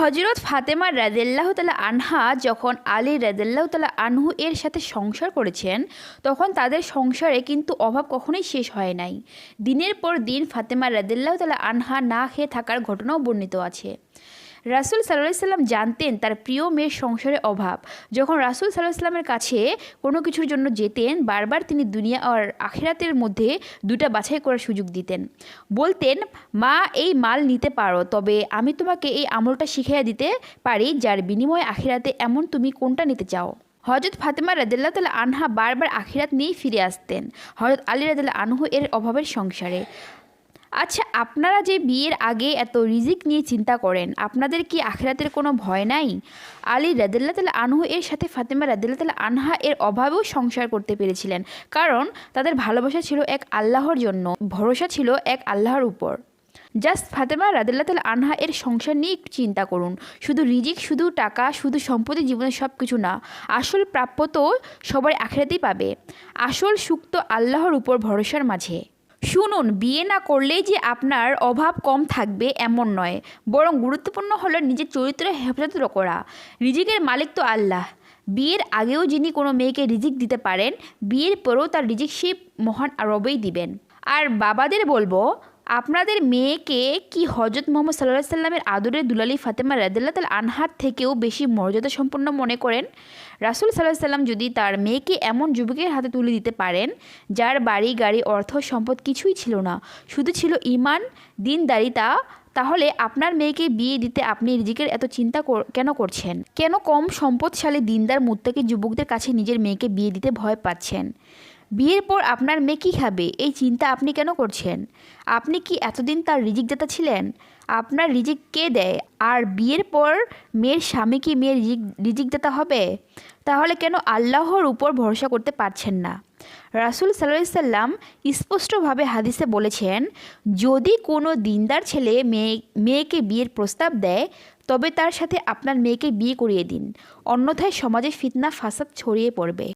হজরত ফাতেমা রাদিয়াল্লাহু তাআলা আনহা যখন আলী রাদিয়াল্লাহু তাআলা আনহু এর সাথে সংসার করেছেন, তখন তাদের সংসারে কিন্তু অভাব কখনোই শেষ হয় নাই। দিনের পর দিন ফাতেমা রাদিয়াল্লাহু তাআলা আনহা না খেয়ে থাকার ঘটনাও বর্ণিত আছে। রাসূল সাল্লাল্লাহু আলাইহি সাল্লাম জানতেন তার প্রিয় মেয়ের সংসারে অভাব। যখন রাসূল সাল্লাল্লাহু আলাইহি সাল্লামের কাছে কোনো কিছুর জন্য যেতেন, বারবার তিনি দুনিয়া আর আখিরাতের মধ্যে দুটা বাছাই করার সুযোগ দিতেন। বলতেন, মা এই মাল নিতে পারো, তবে আমি তোমাকে এই আমলটা শিখিয়ে দিতে পারি যার বিনিময়ে আখিরাতে এমন তুমি কোনটা নিতে চাও। হযরত ফাতেমা রাদিয়াল্লাহু তাআলা আনহা বারবার আখিরাত নিয়েই ফিরে আসতেন হযরত আলী রাদিয়াল্লাহু আনহু এর অভাবের সংসারে। আচ্ছা, আপনারা যে বিয়ের আগে এত রিজিক নিয়ে চিন্তা করেন, আপনাদের কি আখিরাতের কোনো ভয় নাই? আলী রাদিয়াল্লাহু তাআলা আনহু এর সাথে ফাতেমা রাদিয়াল্লাহু তাআলা আনহা এর অভাবেও সংসার করতে পেরেছিলেন, কারণ তাদের ভালোবাসা ছিল এক আল্লাহর জন্য, ভরসা ছিল এক আল্লাহর উপর। জাস্ট ফাতেমা রাদিয়াল্লাহু তাআলা আনহা এর সংসার নিয়ে একটু চিন্তা করুন। শুধু রিজিক, শুধু টাকা, শুধু সম্পত্তি জীবনের সব কিছু না। আসল প্রাপ্য তো সবাই আখিরাতেই পাবে। আসল সুখ তো আল্লাহর উপর ভরসার মাঝে। শুনুন, বিয়ে না করলেই যে আপনার অভাব কম থাকবে এমন নয়, বরং গুরুত্বপূর্ণ হলো নিজের চরিত্রের হেফাজত করা। রিজিকের মালিক তো আল্লাহ। বিয়ের আগেও যিনি কোনো মেয়েকে রিজিক দিতে পারেন, বিয়ের পরেও তার রিজিক সেই মহান রবই দিবেন। আর বাবাদের বলবো, আপনাদের মেয়েকে কি হযরত মুহাম্মদ সাল্লাল্লাহু আলাইহি সাল্লামের আদরের দুলালি ফাতেমা রাদিয়াল্লাহু তাআলা আনহার থেকেও বেশি মর্যাদা সম্পন্ন মনে করেন? রাসূল সাল্লাল্লাহু আলাইহি সাল্লাম যদি তার মেয়েকে এমন যুবকের হাতে তুলে দিতে পারেন, যার বাড়ি গাড়ি অর্থ সম্পদ কিছুই ছিল না, শুধু ছিল ঈমান, দীনদারিতা, তাহলে আপনার মেয়েকে বিয়ে দিতে আপনি রিজিকের এত চিন্তা কেন করছেন? কেন কম সম্পদশালী দিনদার মুত্তাকি যুবকদের কাছে নিজের মেয়েকে বিয়ে দিতে ভয় পাচ্ছেন? বিয়ের পর আপনার মেয়ে কী খাবে, এই চিন্তা আপনি কেন করছেন? আপনি কি এতদিন তার রিজিক দাতা ছিলেন? আপনার রিজিক কে দেয়? আর বিয়ের পর মেয়ের স্বামী কি মেয়ের রিজিক দাতা হবে? তাহলে কেন আল্লাহর উপর ভরসা করতে পারছেন না? রাসূল সাল্লাল্লাহু আলাইহি সাল্লাম স্পষ্টভাবে হাদিসে বলেছেন, যদি কোনো দিনদার ছেলে মেয়েকে বিয়ের প্রস্তাব দেয়, তবে তার সাথে আপনার মেয়েকে বিয়ে করিয়ে দিন, অন্যথায় সমাজে ফিতনা ফাসাদ ছড়িয়ে পড়বে।